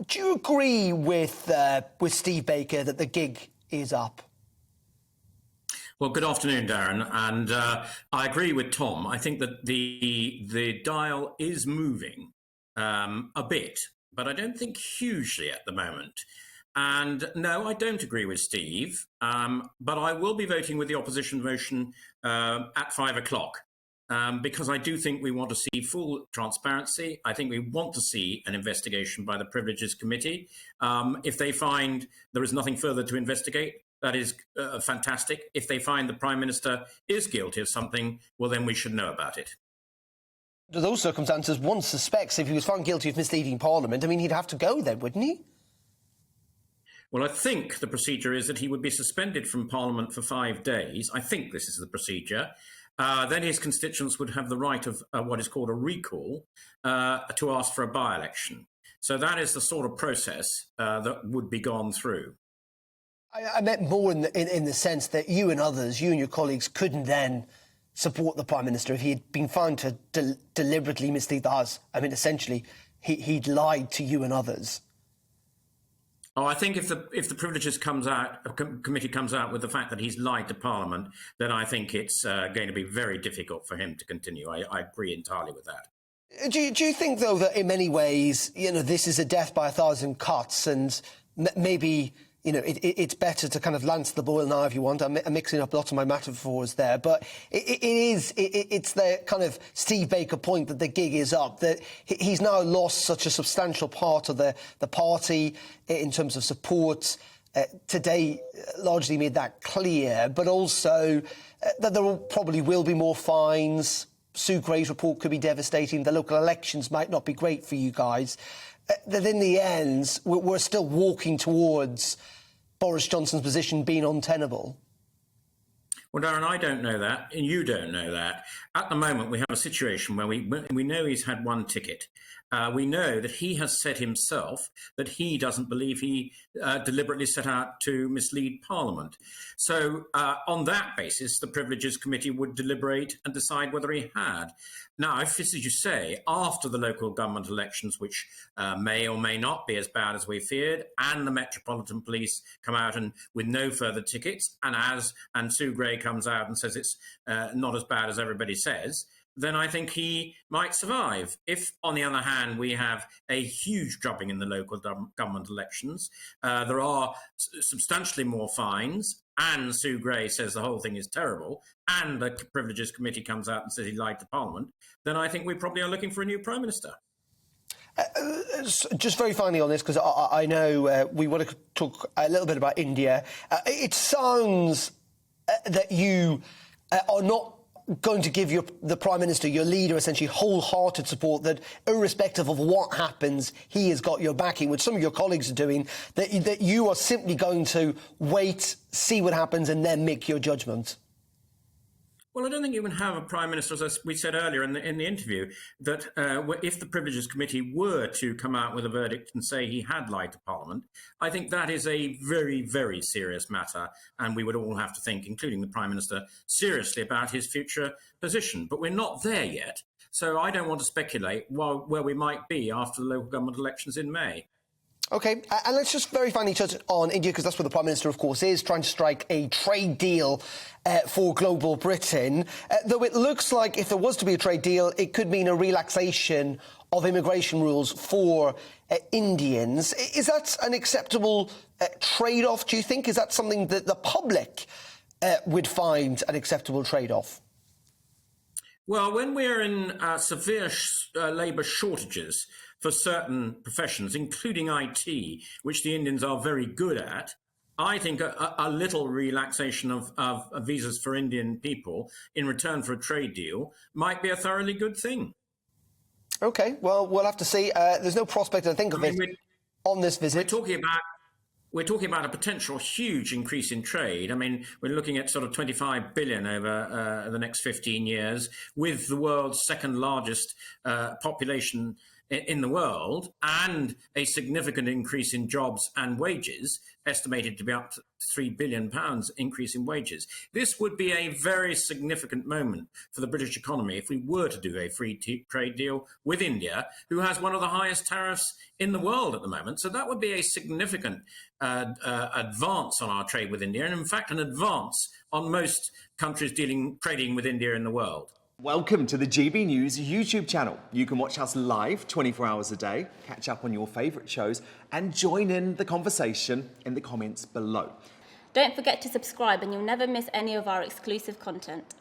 Do you agree with Steve Baker that the gig is up? Well, good afternoon, Darren. And I agree with Tom. I think that the dial is moving a bit, but I don't think hugely at the moment. And no, I don't agree with Steve, but I will be voting with the opposition motion at 5 o'clock. Because I do think we want to see full transparency. I think we want to see an investigation by the Privileges Committee. If they find there is nothing further to investigate, that is fantastic. If they find the Prime Minister is guilty of something, well, then we should know about it. Under those circumstances, one suspects if he was found guilty of misleading Parliament, I mean, he'd have to go then, wouldn't he? Well, I think the procedure is that he would be suspended from Parliament for 5 days. I think this is the procedure. Then his constituents would have the right of what is called a recall to ask for a by-election. So that is the sort of process that would be gone through. I meant more in the sense that you and others, you and your colleagues, couldn't then support the Prime Minister if he had been found to deliberately mislead the House. I mean, essentially, he'd lied to you and others. Oh, I think if the Privileges Committee comes out with the fact that he's lied to Parliament, then I think it's going to be very difficult for him to continue. I agree entirely with that. Do you think, though, that in many ways, this is a death by a thousand cuts, and maybe it's better to kind of lance the boil now, if you want. I'm mixing up lots of my metaphors there, but it's the kind of Steve Baker point that the gig is up, that he's now lost such a substantial part of the party in terms of support. Today largely made that clear, but also that there probably will be more fines. Sue Gray's report could be devastating. The local elections might not be great for you guys. That in the end, we're still walking towards Boris Johnson's position being untenable. Well, Darren, I don't know that, and you don't know that. At the moment, we have a situation where we know he's had one ticket. We know that he has said himself that he doesn't believe he deliberately set out to mislead Parliament. So on that basis, the Privileges Committee would deliberate and decide whether he had. Now, if, as you say, after the local government elections, which may or may not be as bad as we feared, and the Metropolitan Police come out and with no further tickets, and Sue Gray comes out and says it's not as bad as everybody says, then I think he might survive. If, on the other hand, we have a huge dropping in the local government elections, there are substantially more fines, and Sue Gray says the whole thing is terrible, and the Privileges Committee comes out and says he lied to Parliament, then I think we probably are looking for a new Prime Minister. Just very finally on this, because I know we want to talk a little bit about India. It sounds that you are not going to give the Prime Minister, your leader, essentially wholehearted support, that irrespective of what happens, he has got your backing, which some of your colleagues are doing, that you are simply going to wait, see what happens, and then make your judgment. Well, I don't think you can have a Prime Minister, as we said earlier in the interview, that if the Privileges Committee were to come out with a verdict and say he had lied to Parliament, I think that is a very, very serious matter, and we would all have to think, including the Prime Minister, seriously about his future position. But we're not there yet, so I don't want to speculate where we might be after the local government elections in May. OK, and let's just very finally touch on India, because that's where the Prime Minister, of course, is trying to strike a trade deal for global Britain. Though it looks like if there was to be a trade deal, it could mean a relaxation of immigration rules for Indians. Is that an acceptable trade-off, do you think? Is that something that the public would find an acceptable trade-off? Well, when we're in severe labour shortages for certain professions, including IT, which the Indians are very good at, I think a little relaxation of visas for Indian people in return for a trade deal might be a thoroughly good thing. OK, well, we'll have to see. There's no prospect, I think, of it on this visit. We're talking about a potential huge increase in trade. I mean, we're looking at sort of 25 billion over the next 15 years, with the world's second largest population in the world and a significant increase in jobs and wages, estimated to be up to £3 billion increase in wages. This would be a very significant moment for the British economy if we were to do a free trade deal with India, who has one of the highest tariffs in the world at the moment. So that would be a significant advance on our trade with India, and in fact an advance on most countries trading with India in the world. Welcome to the GB News YouTube channel. You can watch us live 24 hours a day, catch up on your favourite shows, and join in the conversation in the comments below. Don't forget to subscribe and you'll never miss any of our exclusive content.